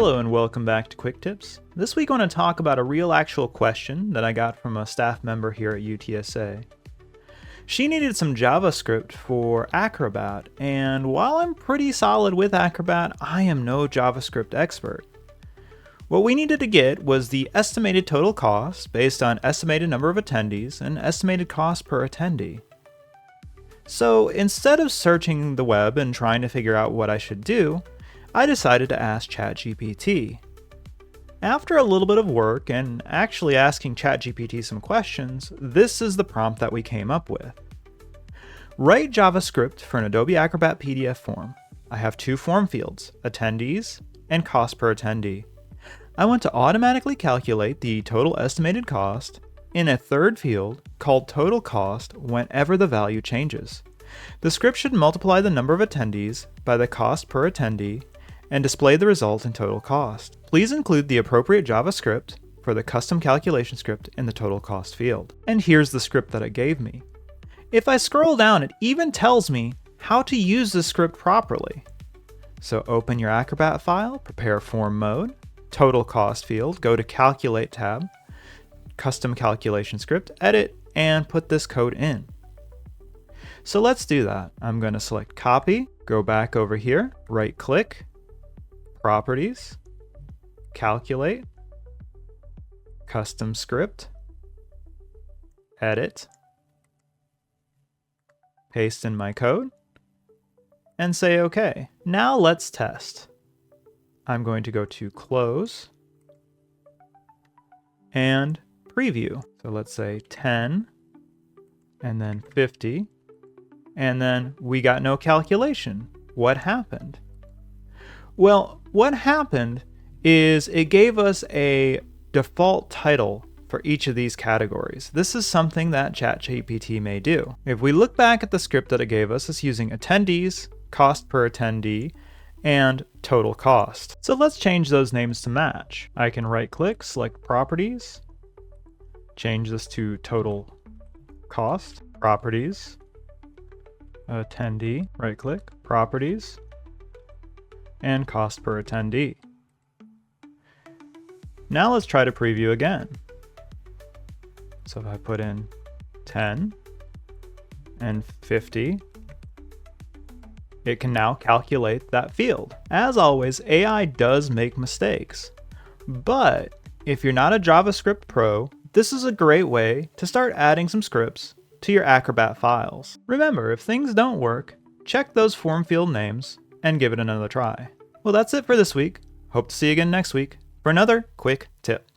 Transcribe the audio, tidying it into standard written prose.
Hello and welcome back to Quick Tips. This week I want to talk about a real actual question that I got from a staff member here at UTSA. She needed some JavaScript for Acrobat, and while I'm pretty solid with Acrobat, I am no JavaScript expert. What we needed to get was the estimated total cost based on estimated number of attendees and estimated cost per attendee. So instead of searching the web and trying to figure out what I should do, I decided to ask ChatGPT. After a little bit of work and actually asking ChatGPT some questions, this is the prompt that we came up with. Write JavaScript for an Adobe Acrobat PDF form. I have two form fields, attendees and cost per attendee. I want to automatically calculate the total estimated cost in a third field called total cost whenever the value changes. The script should multiply the number of attendees by the cost per attendee and display the result in total cost. Please include the appropriate JavaScript for the custom calculation script in the total cost field. And here's the script that it gave me. If I scroll down, it even tells me how to use the script properly. So open your Acrobat file, prepare form mode, total cost field, go to calculate tab, custom calculation script, edit, and put this code in. So let's do that. I'm going to select copy, go back over here, right click, properties, calculate, custom script, edit, paste in my code, and say OK. Now let's test. I'm going to go to close and preview. So let's say 10 and then 50, and then we got no calculation. What happened? Well, what happened is it gave us a default title for each of these categories. This is something that ChatGPT may do. If we look back at the script that it gave us, it's using attendees, cost per attendee, and total cost. So let's change those names to match. I can right click, select properties, change this to total cost, properties, attendee, right click, properties, and cost per attendee. Now let's try to preview again. So if I put in 10 and 50, it can now calculate that field. As always, AI does make mistakes, but if you're not a JavaScript pro, this is a great way to start adding some scripts to your Acrobat files. Remember, if things don't work, check those form field names and give it another try. Well, that's it for this week. Hope to see you again next week for another quick tip.